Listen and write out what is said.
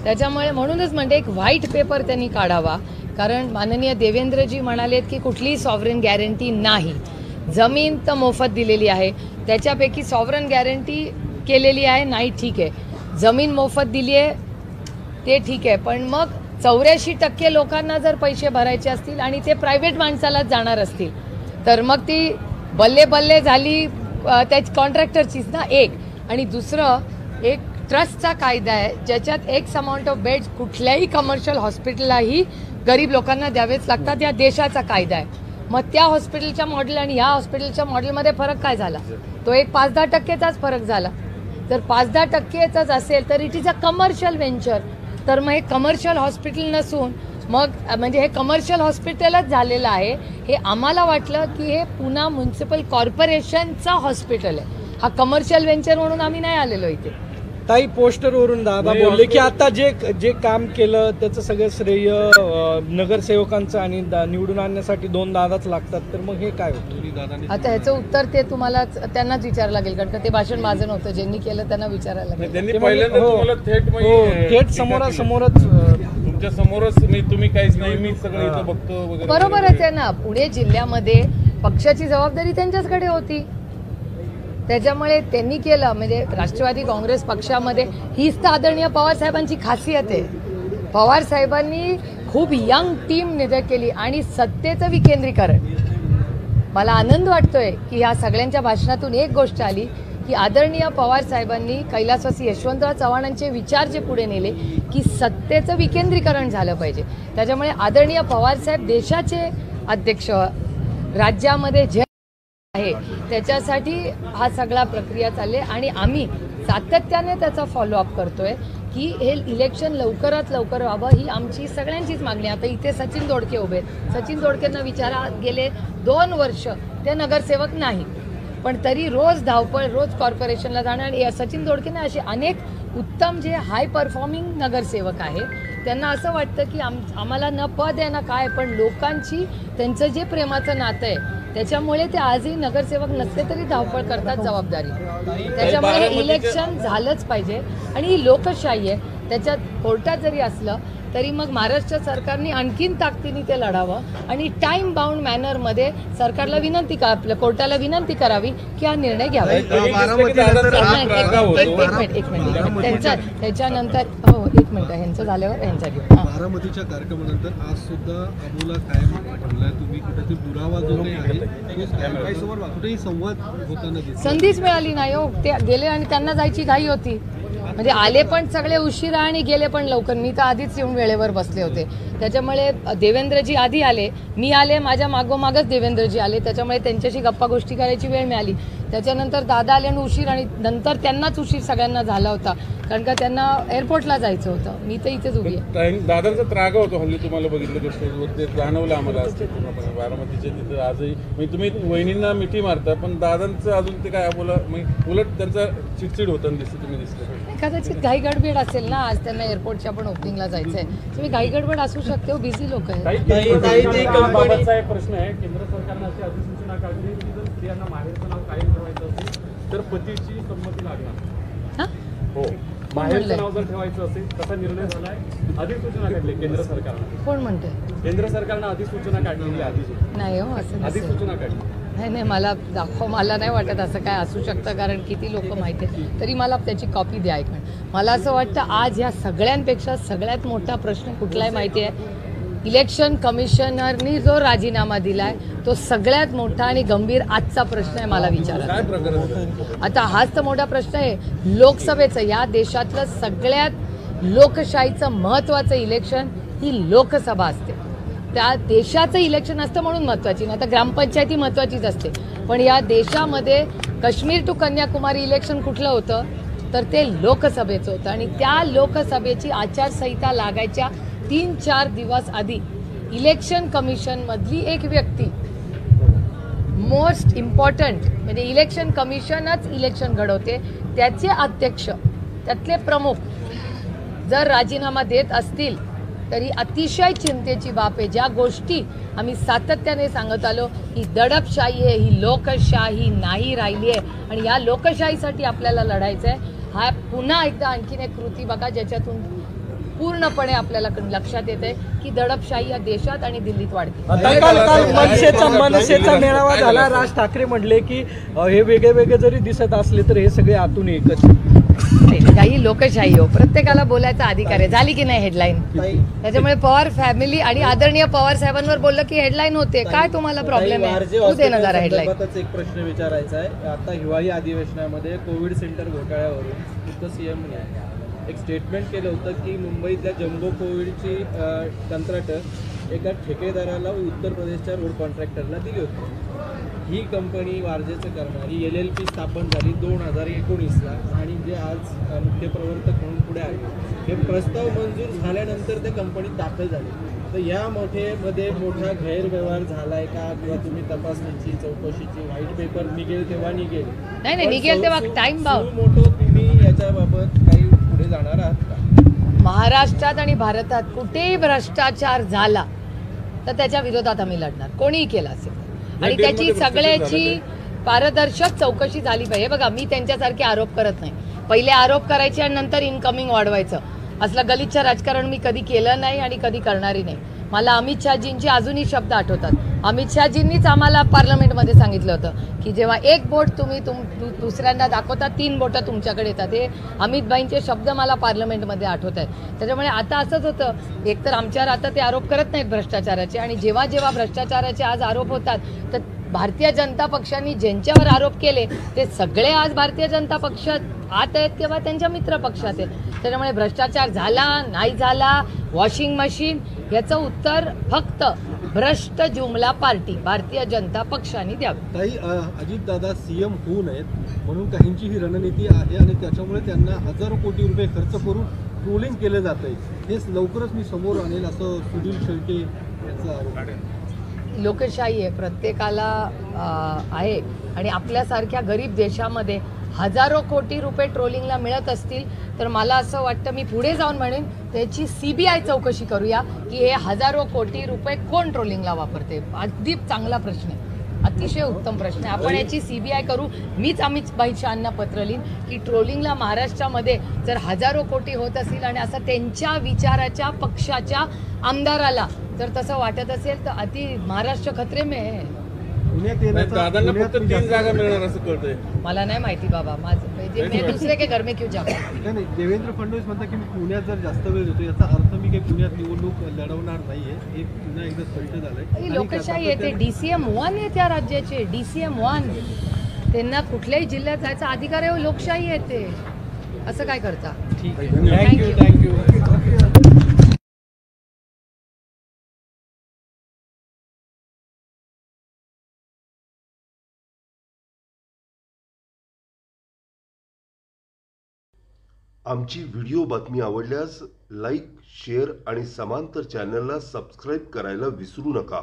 त्याच्यामुळे म्हणूनच म्हणते एक व्हाईट पेपर त्यांनी काढावा, कारण माननीय देवेंद्रजी म्हणालेत की कुठलीही सॉव्हरेन गॅरंटी नाही, जमीन तर मोफत दिलेली आहे, त्याच्यापैकी सॉव्हरेन गॅरंटी केलेली आहे नाही, ठीक आहे, जमीन मोफत दिली आहे ते ठीक आहे, पण मग 84% लोकांना जर पैसे भरायचे असतील आणि ते प्रायव्हेट माणसालाच जाणार असतील तर मग ती बल्ले बल्ले झाली त्या कॉन्ट्रॅक्टरचीच ना एक. आणि दुसरं एक ट्रस्टचा कायदा आहे ज्याच्यात एक्स अमाऊंट ऑफ बेड्स कुठल्याही कमर्शियल हॉस्पिटललाही गरीब लोकांना द्यावेच लागतात, या देशाचा कायदा आहे. मग त्या हॉस्पिटलच्या मॉडेल आणि ह्या हॉस्पिटलच्या मॉडेलमध्ये फरक काय झाला? तो एक 5-10%चाच फरक झाला. जर 5-10%चाच असेल तर it is a commercial venture. तर मग हे कमर्शियल हॉस्पिटल नसून मग म्हणजे हे कमर्शियल हॉस्पिटलच झालेलं आहे. हे आम्हाला वाटलं की हे पुणे म्युनिसिपल कॉर्पोरेशनचं हॉस्पिटल आहे, हा कमर्शियल व्हेंचर म्हणून आम्ही नाही आलेलो इथे. ताई पोस्टरवरून दादा बोलले की आता जे काम केलं त्याचं सगळं श्रेय नगरसेवकांचं आणि निवडून आणण्यासाठी 2 दादाच लागतात, तर मग हे काय होतं? आता ह्याचं उत्तर ते तुम्हाला त्यांनाच विचारावं लागेल, कारण ते भाषण माझं नव्हतं, ज्यांनी केलं त्यांना विचारायला लागेल. थेट समोरासमोरच तुमच्या समोरच तुम्ही काहीच नाही, मी सगळं इथं बघतो वगैरे. बरोबरच आहे ना. पुणे जिल्ह्यामध्ये पक्षाची जबाबदारी त्यांच्याचकडे होती, त्याच्यामुळे त्यांनी केलं. म्हणजे राष्ट्रवादी काँग्रेस पक्षामध्ये हीच तर आदरणीय पवार साहेबांची खासियत आहे. पवार साहेबांनी खूप यंग टीम निर्माण केली आणि सत्तेचं विकेंद्रीकरण. मला आनंद वाटतोय की ह्या सगळ्यांच्या भाषणातून एक गोष्ट आली की आदरणीय पवार साहेबांनी कैलासवासी यशवंतराव चव्हाणांचे विचार जे पुढे नेले की सत्तेचं विकेंद्रीकरण झालं पाहिजे. त्याच्यामुळे आदरणीय पवार साहेब देशाचे अध्यक्ष, राज्यामध्ये जे आहे त्याच्यासाठी हा सगळा प्रक्रिया चालली आणि आम्ही सातत्याने त्याचा फॉलोअप करतोय की हे इलेक्शन लवकरात लवकर व्हावं, ही आमची सगळ्यांचीच मागणी. आता इथे सचिन दोडके उभे आहेत, सचिन दोडकेंना विचारा, गेले 2 वर्ष ते नगरसेवक नाही, पण तरी रोज धावपळ, रोज कॉर्पोरेशनला जाणं. आणि सचिन दोडकेंना असे अनेक उत्तम जे हाय परफॉर्मिंग नगरसेवक आहेत, त्यांना असं वाटतं की आम्हाला न पद आहे ना काय, पण लोकांची त्यांचं जे प्रेमाचं नातं आहे त्याच्यामुळे ते आजही नगरसेवक नसले तरी धावपळ करतात जबाबदारी. त्याच्यामुळे इलेक्शन झालंच पाहिजे आणि ही लोकशाही आहे. त्याच्यात कोर्टात जरी असलं तरी मग महाराष्ट्र सरकारने आणखीन ताकदीने ते लढावं आणि टाइम बाउंड मॅनरमध्ये सरकारला विनंती आपल्या कोर्टाला विनंती करावी की हा निर्णय घ्यावा. एक मिनिट त्याच्यानंतर हो एक मिनिट ह्यांचं झाल्यावर ह्यांचा घेऊ. बारामतीच्या कार्यक्रमानंतर आज सुद्धा अबोला कायम ठेवलाय तुम्ही, कुठेतरी दुरावा जो काही आहे कुठेही संवाद होताना संधीच मिळाली नाही हो. ते गेले आणि त्यांना जायची घाई होती, म्हणजे आले पण सगळे उशिरा आणि गेले पण लवकर. मी तर आधीच येऊन वेळेवर बसले होते, त्याच्यामुळे देवेंद्रजी आधी आले, मी आले, माझ्या मागोमागच देवेंद्रजी आले, त्याच्यामुळे त्यांच्याशी गप्पा गोष्टी करायची वेळ मिळाली. त्याच्यानंतर दादा आले आणि उशीर, आणि नंतर त्यांनाच उशीर सगळ्यांना झाला होता कारण का त्यांना एअरपोर्टला जायचं होतं. मी तर इथेच उभी आहे. दादांचा त्राग होतो हल्ली, तुम्हाला बघितलं ते जाणवलं आम्हाला बारामतीच्या तिथं आजही. म्हणजे तुम्ही वहिनींना मिठी मारता पण दादांचं अजून ते काय बोला, उलट त्यांचा चिडचिड होताना दिसतं, तुम्ही दिसलं कदाचित घाई गडबड असेल ना, आज त्यांना एअरपोर्टच्या पण ओपनिंगला जायचं आहे, तुम्ही घाई गडबड असू शकते हो, बिझी लोक आहेत. प्रश्न आहे, केंद्र सरकारनं अशी अधिसूचना काढली की जर स्त्रियांना माहेरचं नाव कायम ठेवायचं असेल तर पतीची संमती लागणार. हो, माहेरचं नाव जर ठेवायचं असेल तसा निर्णय झालाय, अधिसूचना काढली केंद्र सरकारनं. कोण म्हणते? केंद्र सरकारनं अधिसूचना काढलेली आहे. नाही हो, असं अधिसूचना काढली नाही, मला दाखव, मला नाही वाटत असं काय असू शकतं, कारण किती लोक माहिती आहे. तरी मला त्याची कॉपी द्या ऐकून. मला असं वाटतं आज ह्या सगळ्यांपेक्षा सगळ्यात मोठा प्रश्न कुठलाय माहिती आहे? इलेक्शन कमिशनरनी जो राजीनामा दिलाय तो सगळ्यात मोठा आणि गंभीर आजचा प्रश्न आहे मला विचारायचा. आता हाच तर मोठा प्रश्न आहे लोकसभेचं. या देशातलं सगळ्यात लोकशाहीचं महत्त्वाचं इलेक्शन ही लोकसभा असते. त्या देशाचं इलेक्शन असतं म्हणून महत्त्वाची, नाही तर ग्रामपंचायती महत्त्वाचीच असते. पण या देशामध्ये काश्मीर टू कन्याकुमारी इलेक्शन कुठलं होतं तर ते लोकसभेचं होतं. आणि त्या लोकसभेची आचारसंहिता लागायच्या 3-4 दिवस आधी इलेक्शन कमिशनमधली एक व्यक्ती, मोस्ट इम्पॉर्टंट, म्हणजे इलेक्शन कमिशनच इलेक्शन घडवते, त्याचे अध्यक्ष, त्यातले प्रमुख जर राजीनामा देत असतील तरी अतिशय चिंतेची बाब आहे. ज्या गोष्टी आम्ही सातत्याने सांगत आलो, ही दडपशाही आहे, ही लोकशाही नाही राहिली आहे आणि या लोकशाहीसाठी आपल्याला लढायचं आहे. हा पुन्हा एकदा आणखीन एक कृती बघा ज्याच्यातून पूर्णपणे आपल्याला लक्षात येते की दडपशाही या देशात आणि दिल्लीत वाढते. काल मनसेचा मेळावा झाला. राज ठाकरे म्हणले की हे वेगळे वेगळे जरी दिसत असले तर हे सगळे आतून एकच. काही लोकशाही हो, प्रत्येकाला बोलायचा अधिकार आहे. झाली की नाही हेडलाईन? त्याच्यामुळे पवार फॅमिली आणि आदरणीय पवार साहेबांवर बोललं की हेडलाईन होते. काय तुम्हाला प्रॉब्लेम आहे? उद्या ना जरा हेडलाईन. एक प्रश्न विचारायचा आहे. आता हिवाळी अधिवेशनामध्ये कोविड सेंटर घोटाळ्यावरून सीएम एक स्टेटमेंट केलं होतं की मुंबईतल्या जम्बो कोविडची कंत्राटं एका ठेकेदाराला उत्तर प्रदेशच्या रोड कॉन्ट्रॅक्टरला दिली होती. ही कंपनी वारजेचं करणारी LLP स्थापन झाली 2019ला आणि जे आज मुख्य प्रवर्तक म्हणून पुढे आले, हे प्रस्ताव मंजूर झाल्यानंतर ते कंपनीत दाखल झाले. तर या मध्ये मोठा गैरव्यवहार झालाय का, किंवा तुम्ही तपासणीची चौकशीची व्हाईट पेपर निघेल तेव्हा निघेल? नाही निघेल तेव्हा टाइम बाउंड. मोठं तुम्ही याच्याबाबत काही पुढे जाणार आहात का? महाराष्ट्रात आणि भारतात कुठेही भ्रष्टाचार झाला तर त्याच्या विरोधात आम्ही लढणार, कोणीही केला असेल. आणि त्याची सगळ्याची पारदर्शक चौकशी झाली पाहिजे. बघा, मी त्यांच्यासारखे आरोप करत नाही. पहिले आरोप करायचे आणि नंतर इनकमिंग वाढवायचं, असलं गलिच्छ राजकारण मी कधी केलं नाही आणि कधी करणारही नाही. मला अमित शहाजींचे अजूनही शब्द आठवतात. अमित शहाजींनीच आम्हाला पार्लमेंटमध्ये सांगितलं होतं की जेव्हा एक बोट तुम्ही दुसऱ्यांना दाखवता, 3 बोटं तुमच्याकडे येतात. हे अमित भाईंचे शब्द मला पार्लमेंटमध्ये आठवत आहेत. त्याच्यामुळे आता असंच होतं, एकतर आमच्यावर आता ते आरोप करत नाहीत भ्रष्टाचाराचे, आणि जेव्हा जेव्हा भ्रष्टाचाराचे आज आरोप होतात तर भारतीय जनता पक्षाने ज्यांच्यावर आरोप केले ते सगळे आज भारतीय जनता पक्षात आत आहेत किंवा त्यांच्या मित्र पक्षात आहेत. त्याच्यामुळे भ्रष्टाचार झाला नाही झाला, वॉशिंग मशीन, याचं उत्तर फक्त भ्रष्ट जुमला पार्टी भारतीय जनता पक्षाने द्यावी. ताई, अजितदादा सीएम होऊ नयेत म्हणून काहींची ही रणनीती आहे आणि त्याच्यामुळे त्यांना हजारो कोटी रुपये खर्च करून ट्रोलिंग केलं जात आहे. हे लवकरच मी समोर आणेल असं सुनील शेळके यांचा आरोप आहे. लोकशाही आहे, प्रत्येकाला आहे, आणि आपल्यासारख्या गरीब देशामध्ये हजारो कोटी रुपये ट्रोलिंगला मिळत असतील तर मला असं वाटतं, मी पुढे जाऊन म्हणेन त्याची CBI चौकशी करूया की हे हजारो कोटी रुपये कोण ट्रोलिंगला वापरते. अगदी चांगला प्रश्न आहे, अतिशय उत्तम प्रश्न आहे. आपण याची CBI करू. मीच अमित भाई शहांना पत्र लिहीन की ट्रोलिंगला महाराष्ट्रामध्ये जर हजारो कोटी होत असतील आणि असं त्यांच्या विचाराच्या पक्षाच्या आमदाराला जर तसं वाटत असेल तर महाराष्ट्र खतरे में आहे. दादांना फक्त 3 जागा मिळणार असं कळतंय. मला नाही माहिती बाबा, माझं मी दुसरे के घर में क्यों जाऊ. नाही, देवेंद्र फडणवीस म्हणतात की मी पुण्यात जर जास्त वेळ देतो, याचा अर्थ मी काही पुण्यात निवडणूक लढवणार नाहीये. हे पुन्हा एकदा स्पष्ट झालंय. लोकशाही आहे, ते DCM 1 आहे त्या राज्याचे, DCM 1. त्यांना कुठल्याही जिल्ह्यात जायचा अधिकार आहे. लोकशाही आहे ते, असं काय करता. थँक्यू. आमची व्हिडिओ बातमी आवडल्यास लाईक, शेअर आणि समांतर चॅनलला सबस्क्राईब करायला विसरू नका.